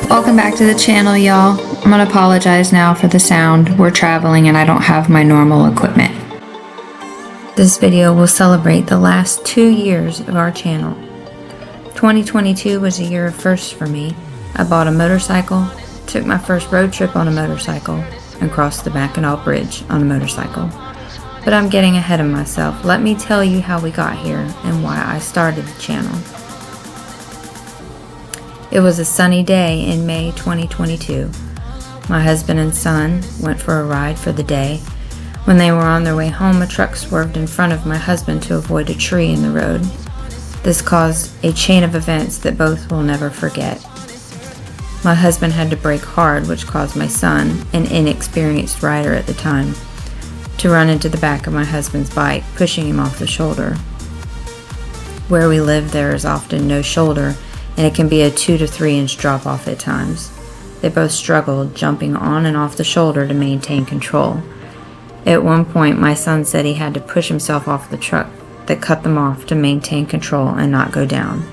Welcome back to the channel, y'all. I'm gonna apologize now for the sound. We're traveling and I don't have my normal equipment. This video will celebrate the last 2 years of our channel. 2022 was a year of firsts for me. I bought a motorcycle, took my first road trip on a motorcycle, and crossed the Mackinac Bridge on a motorcycle. But I'm getting ahead of myself. Let me tell you how we got here and why I started the channel. It was a sunny day in May 2022. My husband and son went for a ride for the day. When they were on their way home, a truck swerved in front of my husband to avoid a tree in the road. This caused a chain of events that both will never forget. My husband had to brake hard, which caused my son, an inexperienced rider at the time, to run into the back of my husband's bike, pushing him off the shoulder. Where we live, there is often no shoulder, and it can be a 2 to 3 inch drop off at times. They both struggled jumping on and off the shoulder to maintain control. At one point, my son said he had to push himself off the truck that cut them off to maintain control and not go down.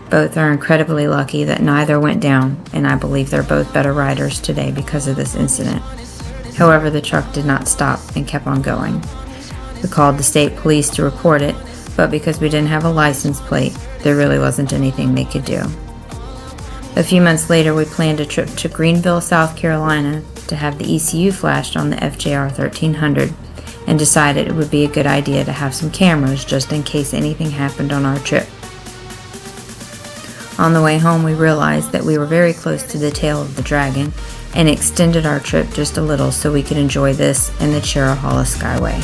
Both are incredibly lucky that neither went down, and I believe they're both better riders today because of this incident. However, the truck did not stop and kept on going. We called the state police to report it, but because we didn't have a license plate, there really wasn't anything they could do. A few months later, we planned a trip to Greenville, South Carolina to have the ECU flashed on the FJR 1300 and decided it would be a good idea to have some cameras just in case anything happened on our trip. On the way home, we realized that we were very close to the tail of the dragon and extended our trip just a little so we could enjoy this and the Cherahalla Skyway.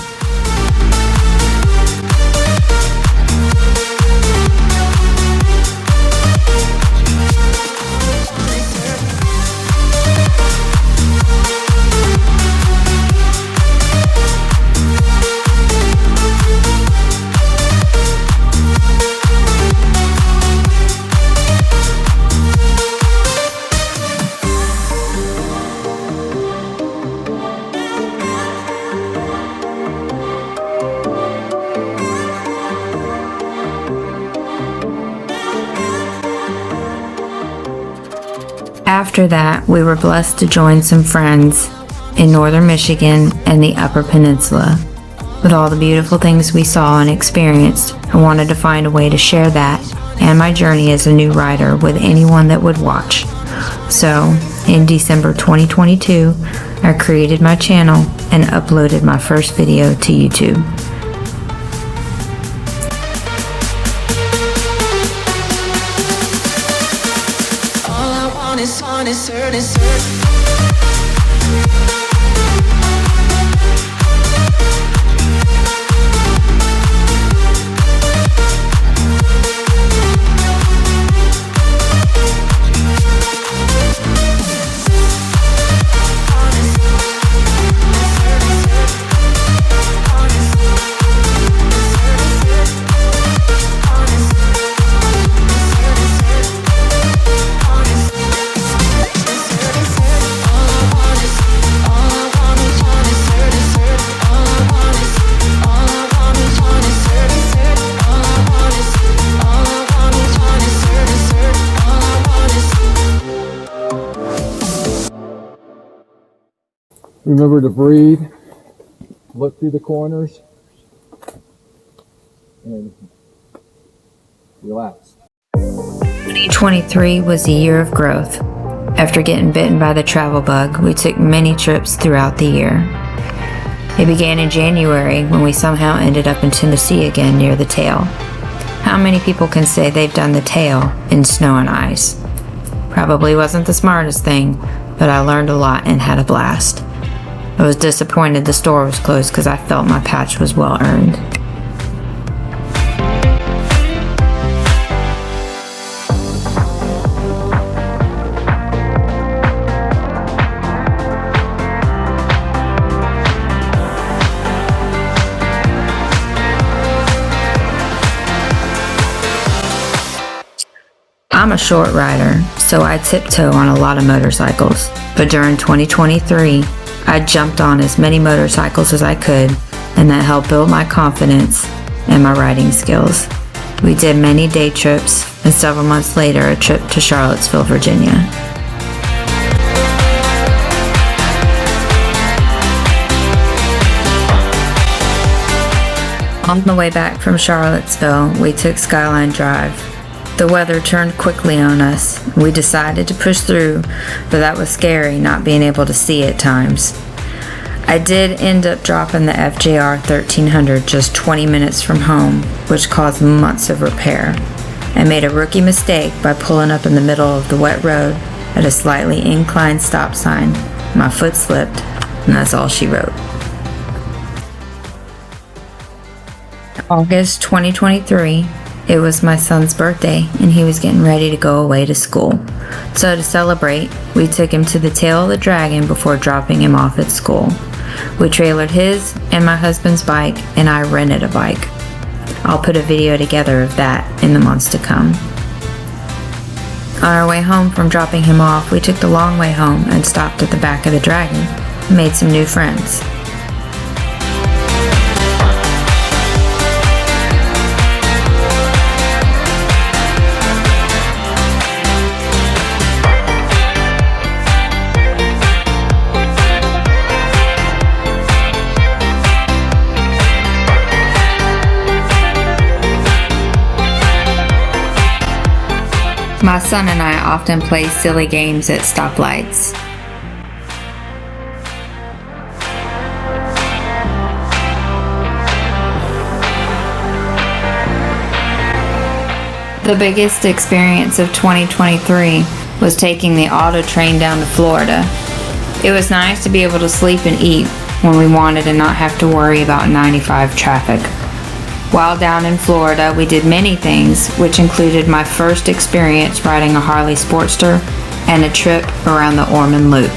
After that, we were blessed to join some friends in northern Michigan and the Upper Peninsula. With all the beautiful things we saw and experienced, I wanted to find a way to share that and my journey as a new rider with anyone that would watch. So, in December 2022, I created my channel and uploaded my first video to YouTube. Remember to breathe, look through the corners, and relax. 2023 was a year of growth. After getting bitten by the travel bug, we took many trips throughout the year. It began in January when we somehow ended up in Tennessee again near the tail. How many people can say they've done the tail in snow and ice? Probably wasn't the smartest thing, but I learned a lot and had a blast. I was disappointed the store was closed because I felt my patch was well earned. I'm a short rider, so I tiptoe on a lot of motorcycles, but during 2023, I jumped on as many motorcycles as I could, and that helped build my confidence and my riding skills. We did many day trips, and several months later, a trip to Charlottesville, Virginia. On the way back from Charlottesville, we took Skyline Drive. The weather turned quickly on us. We decided to push through, but that was scary not being able to see at times. I did end up dropping the FJR 1300 just 20 minutes from home, which caused months of repair. I made a rookie mistake by pulling up in the middle of the wet road at a slightly inclined stop sign. My foot slipped, and that's all she wrote. August 2023, it was my son's birthday, and he was getting ready to go away to school. So to celebrate, we took him to the Tail of the Dragon before dropping him off at school. We trailered his and my husband's bike, and I rented a bike. I'll put a video together of that in the months to come. On our way home from dropping him off, we took the long way home and stopped at the back of the Dragon and made some new friends. My son and I often play silly games at stoplights. The biggest experience of 2023 was taking the auto train down to Florida. It was nice to be able to sleep and eat when we wanted and not have to worry about 95 traffic. While down in Florida, we did many things, which included my first experience riding a Harley Sportster and a trip around the Ormond Loop.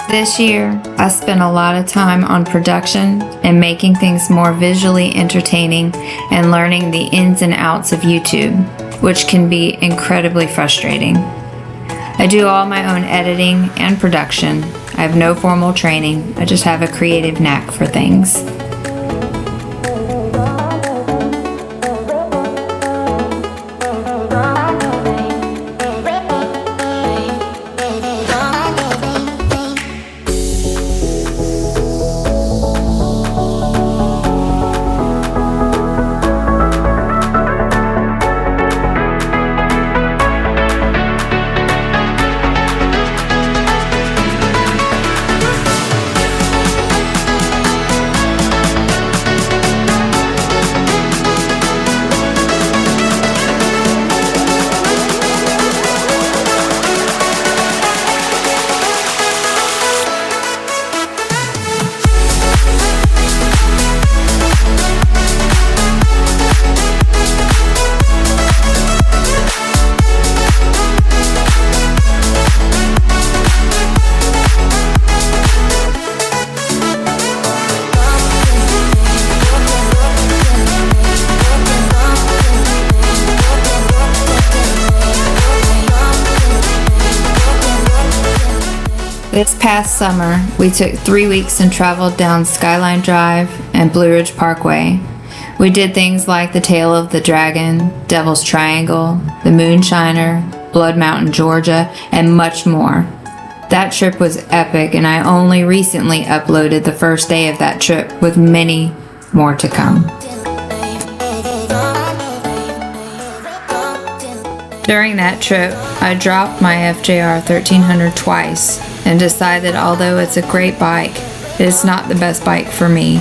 This year, I spent a lot of time on production and making things more visually entertaining and learning the ins and outs of YouTube, which can be incredibly frustrating. I do all my own editing and production. I have no formal training, I just have a creative knack for things. This past summer, we took 3 weeks and traveled down Skyline Drive and Blue Ridge Parkway. We did things like the Tail of the Dragon, Devil's Triangle, the Moonshiner, Blood Mountain, Georgia, and much more. That trip was epic, and I only recently uploaded the first day of that trip, with many more to come. During that trip, I dropped my FJR 1300 twice and decided although it's a great bike, it is not the best bike for me.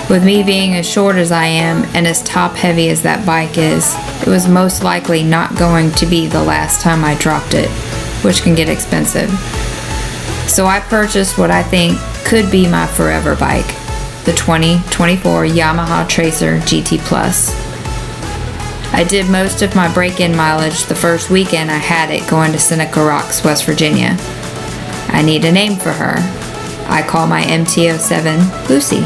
With me being as short as I am and as top heavy as that bike is, it was most likely not going to be the last time I dropped it, which can get expensive. So I purchased what I think could be my forever bike, the 2024 Yamaha Tracer GT Plus. I did most of my break-in mileage the first weekend I had it going to Seneca Rocks, West Virginia. I need a name for her. I call my MT-07 Lucy.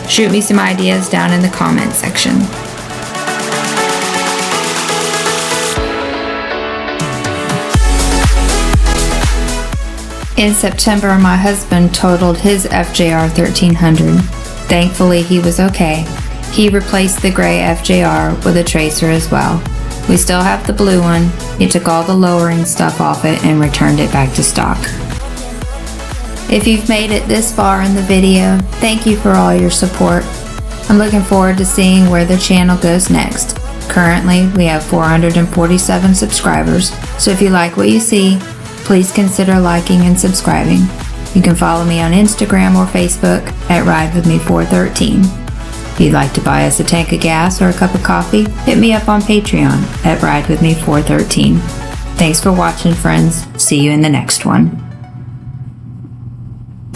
Shoot me some ideas down in the comment section. In September, my husband totaled his FJR 1300. Thankfully, he was okay. He replaced the gray FJR with a tracer as well. We still have the blue one. He took all the lowering stuff off it and returned it back to stock. If you've made it this far in the video, thank you for all your support. I'm looking forward to seeing where the channel goes next. Currently, we have 447 subscribers, so if you like what you see, please consider liking and subscribing. You can follow me on Instagram or Facebook at RideWithMe413. If you'd like to buy us a tank of gas or a cup of coffee, hit me up on Patreon at RideWithMe413. Thanks for watching, friends. See you in the next one.